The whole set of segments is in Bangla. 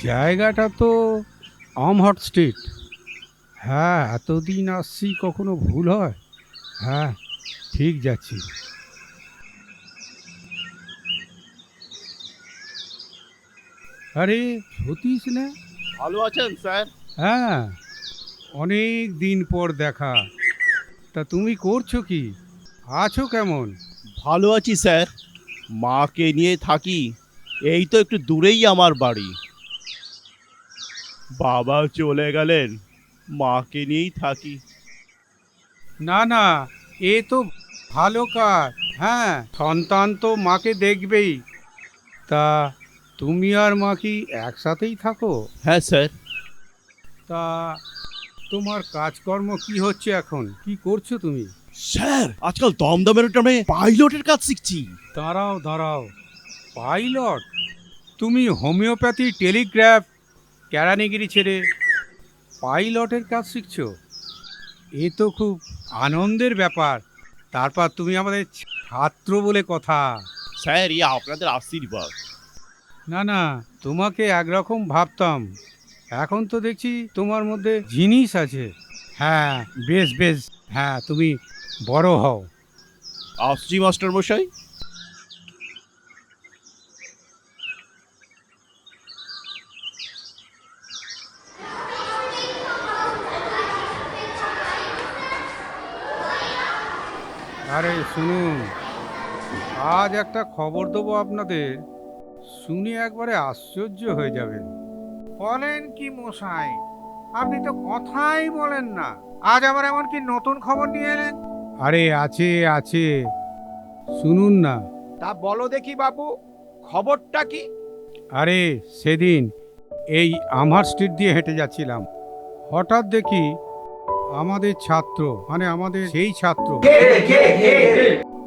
জায়গাটা তো আমহাট স্ট্রিট। হ্যাঁ, এতদিন আসছি, কখনো ভুল হয়? হ্যাঁ, ঠিক যাচ্ছি। আরে, সতীশ না? ভালো আছেন স্যার? হ্যাঁ, অনেক দিন পর দেখা। তা তুমি করছো কি? আছো কেমন? ভালো আছি স্যার। মাকে নিয়ে থাকি। এই তো একটু দূরেই আমার বাড়ি। বাবা চলে গেলেন, মাকে নিয়েই থাকি। না না, এ তো ভালো কাজ। হ্যাঁ, সন্তান তো মাকে দেখবেই। তা তুমি আর মা কি একসাথেই থাকো? হ্যাঁ স্যার। তা তোমার কাজকর্ম কি হচ্ছে এখন? কি করছো তুমি? স্যার, আজকাল দমদমের ট্রামে পাইলটের কাজ শিখছি। দাঁড়াও দাঁড়াও, পাইলট? তুমি হোমিওপ্যাথি, টেলিগ্রাফ, কেরানিগিরি ছেড়ে পাইলটের কাজ শিখছো? এ তো খুব আনন্দের ব্যাপার। তারপর তুমি আমাদের ছাত্র বলে কথা। স্যার, ইয়ে আপনাদের আশীর্বাদ। না না, তোমাকে একরকম ভাবতাম। এখন তো দেখছি তোমার মধ্যে জিনিস আছে। হ্যাঁ, বেশ বেশ। হ্যাঁ, তুমি বড় হও। আসছি মাস্টার মশাই। আরে শুনুন, আজ একটা খবর দেবো আপনাদের। শুনে একবারে আশ্চর্য হয়ে যাবেন। বলেন কি মশাই? আপনি তো কথাই বলেন না, আজ আবার এমন কি নতুন খবর নিয়ে এলেন? আরে আছে আছে, শুনুন না। তা বলো দেখি বাবু, খবরটা কি? আরে সেদিন এই আমহার স্ট্রিট দিয়ে হেঁটে যাচ্ছিলাম, হঠাৎ দেখি আমাদের ছাত্র, মানে আমাদের সেই ছাত্র।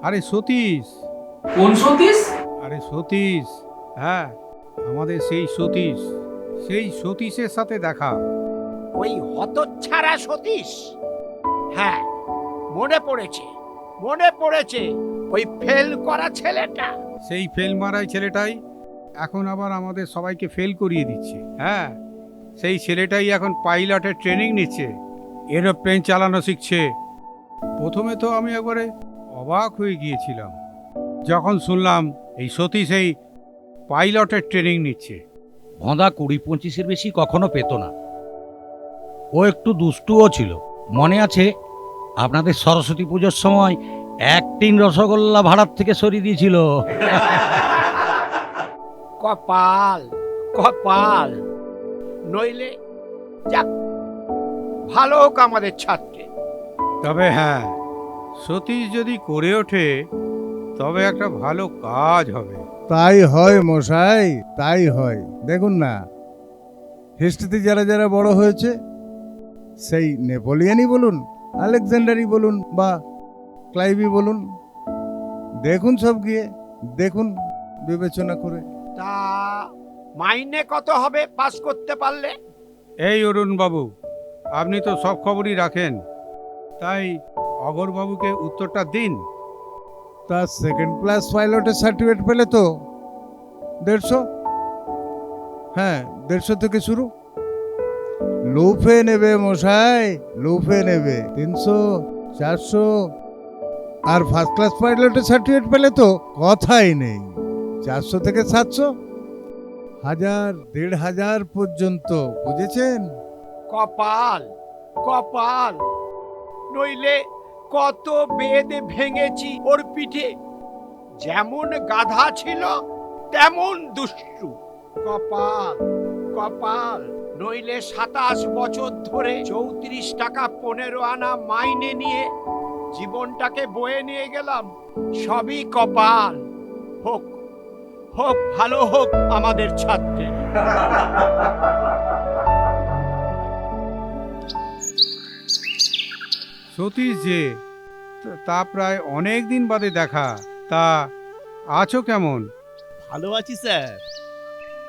আরে সতীশ। কোন সতীশ? আরে সতীশ, হ্যাঁ, আমাদের সেই সতীশ। সেই সতীশের সাথে দেখা। ওই হতচ্ছাড়া সতীশ? হ্যাঁ, মনে পড়েছে, মনে পড়েছে। ওই ফেল করা ছেলেটা। সেই ফেল মারাই ছেলেটাই এখন আবার আমাদের সবাইকে ফেল করিয়ে দিচ্ছে। হ্যাঁ, সেই ছেলেটাই এখন পাইলটের ট্রেনিং নিচ্ছে, এরোপ্লেন চালানো শিখছে। প্রথমে তো আমি একবারে অবাক হয়ে গিয়েছিলাম যখন শুনলাম এই সতীশ এই পাইলটের ট্রেনিং নিচ্ছে। ভোঁদা 20-25-এর বেশি কখনো পেত না। ও একটু দুষ্টুও ছিল। মনে আছে আপনাদের সরস্বতী পুজোর সময় 1 টিন রসগোল্লা ভাড়ার থেকে সরিয়ে দিয়েছিল। কপাল, কপাল। নইলে যাক, ভালো হোক আমাদের ছাত্রে। তবে হ্যাঁ, সতীশ যদি করে ওঠে তবে একটা ভালো কাজ হবে। তাই হয় মশাই, তাই হয়। দেখুন না, হিস্ট্রিতে যারা যারা বড় হয়েছে, সেই নেপোলিয়ানই বলুন, আলেকজান্ডারই বলুন, বা ক্লাইভই বলুন, দেখুন সব গিয়ে দেখুন বিবেচনা করে। তা মাইনে কত হবে পাস করতে পারলে? এই অরুণ বাবু, আপনি তো সব খবরই রাখেন, তাই অগরবাবুকে উত্তরটা দিন। তার সেকেন্ড ক্লাস পাইলটের সার্টিফিকেট পেলে তো 150। হ্যাঁ, 150 থেকে শুরু। লুফে নেবে মশাই, লুফে নেবে 300, 400। আর ফার্স্ট ক্লাস পাইলটের সার্টিফিকেট পেলে তো কথাই নেই, 400 থেকে 700, 1000, 1500 পর্যন্ত। বুঝেছেন? কপাল, কপাল। নইলে কত বেদ ভেঙেছি ওর পিঠে। যেমন গাধা ছিল তেমন দুষ্টু। কপাল, কপাল। নইলে 27 বছর ধরে 34 টাকা 15 আনা মাইনে নিয়ে জীবনটাকে বয়ে নিয়ে গেলাম। সবই কপাল। হোক, হোক, ভালো হোক আমাদের ছাত্রের। সতীশ যে, তা প্রায় অনেক দিন বাদে দেখা। তা আছো কেমন? ভালো আছি স্যার।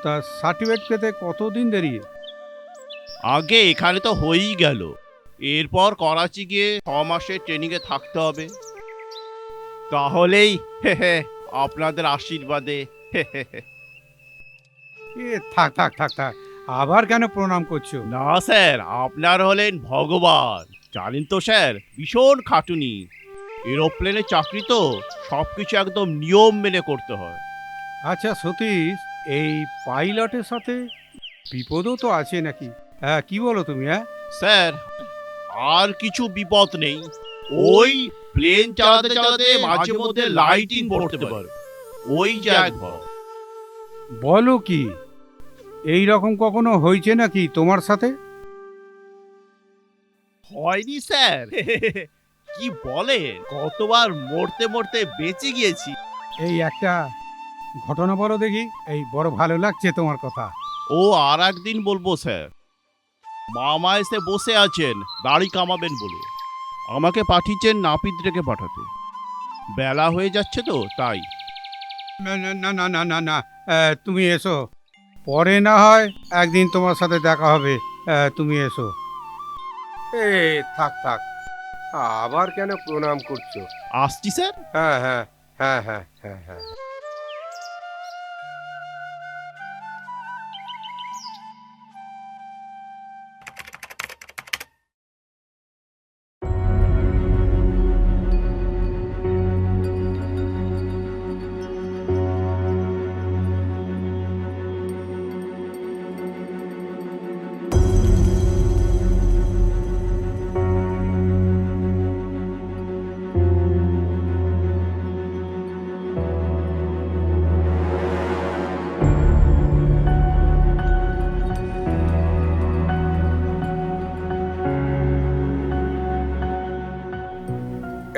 তা সার্টিফিকেট পেতে কতদিন দেরি? আগে এখানে তো হয়েই গেল, এরপর করাচি গিয়ে 6 মাসের ট্রেনিংয়ে থাকতে হবে। তাহলেই আপনাদের আশীর্বাদে। এ থাক থাক থাক থাক, আবার কেন প্রণাম করছো? না স্যার, আপনার হলেন ভগবান। জানেন তো স্যার, ভীষণ খাটুনি। এরোপ্লেনে চাকরি তো সবকিছু একদম নিয়ম মেনে করতে হয়। আচ্ছা সতীশ, এই পাইলটের সাথে বিপদও তো আছে নাকি? হ্যাঁ, কি বলো তুমি? হ্যাঁ, স্যার, আর কিছু বিপদ নেই। ওই প্লেন চালাতে চালাতে মাঝে মধ্যে লাইটিং পড়তে পারে, ওই যে এক ভয়। বলো কি? এই রকম কখনো হয়েছে নাকি তোমার সাথে? হয়নি স্যার। কি বলেন, কতবার মরতে মরতে বেঁচে গিয়েছি। এই একটা ঘটনা বলো দেখি। এই বড় ভালো লাগছে তোমার কথা। ও আর একদিন বলবো স্যার। মামা এসে বসে আছেন দাড়ি কামাবেন বলে, আমাকে পাঠিয়েছেন নাপিত রেখে পাঠাতে। বেলা হয়ে যাচ্ছে তো তাই। না না না না না না না, তুমি এসো, পরে না হয় একদিন তোমার সাথে দেখা হবে। তুমি এসো। এ থাক থাক, আবার কেন প্রণাম করছো? আসছি স্যার। হ্যাঁ হ্যাঁ হ্যাঁ হ্যাঁ হ্যাঁ হ্যাঁ।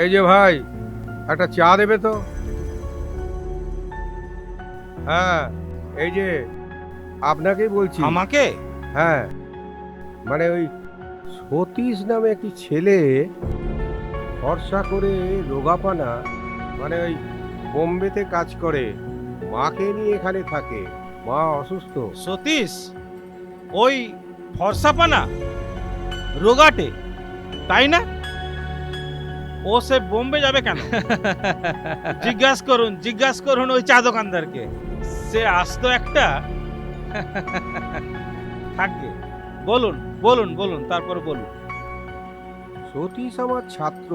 এই যে ভাই, একটা চা দেবে তো? হ্যাঁ, এই যে আপনাকেই বলছি। আমাকে? হ্যাঁ, মানে ওই সতীশ নামে একটি ছেলে, ভরসা করে রোগাপানা, মানে ওই বোম্বেতে কাজ করে, মাকে নিয়ে এখানে থাকে। মা অসুস্থ। সতীশ? ওই ফর্সাপানা রোগাটে, তাই না? ও সে বোম্বে যাবে কেন? জিজ্ঞাস করুন ওই চা দোকানদারকে। সে আসতো একটা। থাকবে, বলুন বলুন বলুন, তারপর বলুন। সতীশ আমার ছাত্র।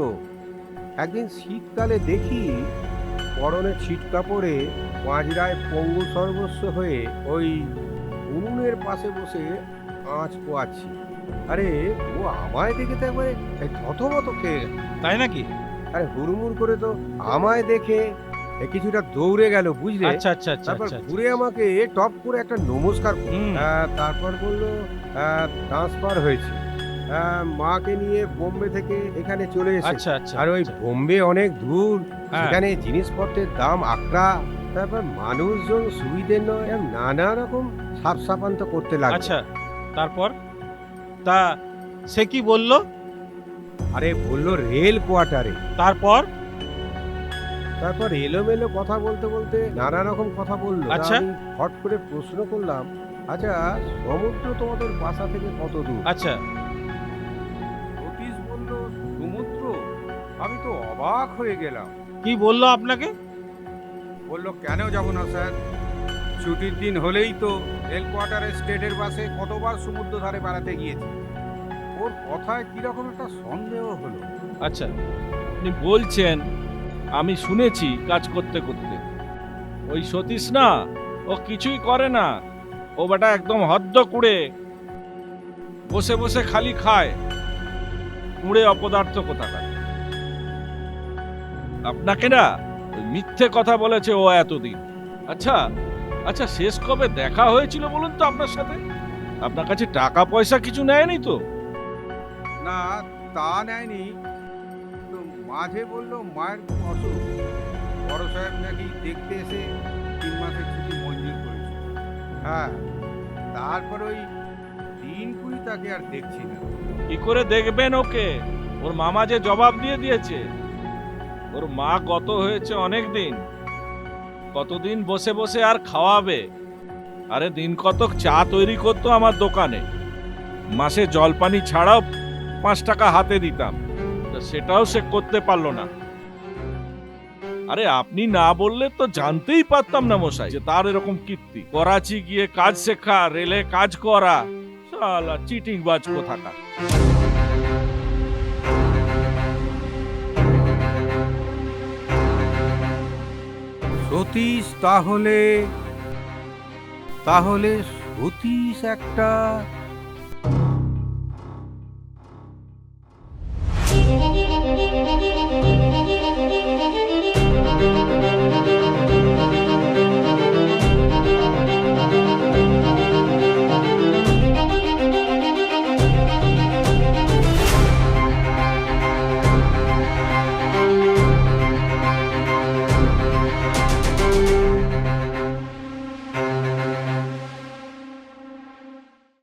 একদিন শীতকালে দেখি পরনে ছিট কাপড়ে পাঁজরায় পঙ্গু সর্বস্ব হয়ে ওই উনুনের পাশে বসে আঁচ পোয়াচ্ছি। আরে ও আমায় দেখে তো একবারে থতমত খেয়ে গেল। তাই নাকি? আরে হুড়মুড় করে তো আমায় দেখে কিছুটা দৌড়ে গেল, বুঝলে? আচ্ছা আচ্ছা আচ্ছা তারপর আচ্ছা। ঘুরে আমাকে টপ করে একটা নমস্কার করলো। হুম। তারপর বললো ট্রান্সফার হয়েছে, মাকে নিয়ে বোম্বে থেকে এখানে চলে এসেছে। আচ্ছা আচ্ছা। আর ওই আচ্ছা। বোম্বে অনেক দূর, হ্যাঁ। সেখানে জিনিসপত্রের দাম আকড়া। তারপর মানুষজন সুবিধে নয়, এরম নানা রকম সাপ সাপান্ত করতে লাগলো। আচ্ছা, তারপর? তা সে কি বললো? আরে বললো রেল কোয়ার্টারে। তারপর? তারপর এলোমেলো কথা বলতে বলতে নানা রকম কথা বললো। তা আচ্ছা। আমি হট করে প্রশ্ন করলাম, আচ্ছা সমুদ্র তোমাদের বাসা থেকে কত দূর? আচ্ছা। সতীশ বলল সমুদ্র। আমি তো অবাক হয়ে গেলাম। কি বললো আপনাকে? বলল কেন যাব না স্যার, ছুটির দিন হলেই তো রেল কোয়ার্টারে স্টেটের বাসে কতবার সমুদ্র ধারে বেড়াতে গিয়েছি। ওর কথায় কিরকম একটা সন্দেহ হলো। আচ্ছা, আপনি বলছেন, আমি শুনেছি কাজ করতে করতে। ওই সতীশ না, ও কিছুই করে না। ও বেটা একদম হদ্দ কুড়ে, বসে বসে খালি খায়। কুড়ে অপদার্থ কোথাকার। আপনাকে না ওই মিথ্যে কথা বলেছে ও এতদিন। আচ্ছা আচ্ছা, শেষ কবে দেখা হয়েছিল বলুন তো আপনার সাথে? আপনার কাছে টাকা পয়সা কিছু নেয়নি তো? না, তা নেয়নি। তো মাঝে বলল মায়ের খুব অসুখ, বড় সাহেব নাকি দেখতে এসে 3 মাসের ছুটি মঞ্জুর করেছে। হ্যাঁ, তারপর ওই দিন কুড়ি তাকে আর দেখছি না। কি করে দেখবেন ওকে? ওর মামা যে জবাব দিয়ে দিয়েছে। ওর মা গত হয়েছে অনেক দিন। কতদিন বসে বসে আর খাওয়াবে? আরে দিন কতক চা তৈরি করতো আমার দোকানে, মাসে জলপানি ছাড়াও 5 টাকা হাতে দিতাম, তা সেটাও সে করতে পারলো না। আরে আপনি না বললে তো জানতেই পারতাম না মশাই যে তার এরকম কীর্তি। করাচি গিয়ে কাজ শেখা, রেলে কাজ করা, শালা চিটিং বাজ কোথাকার। সতীশ তাহলে তাহলে সতীশ একটা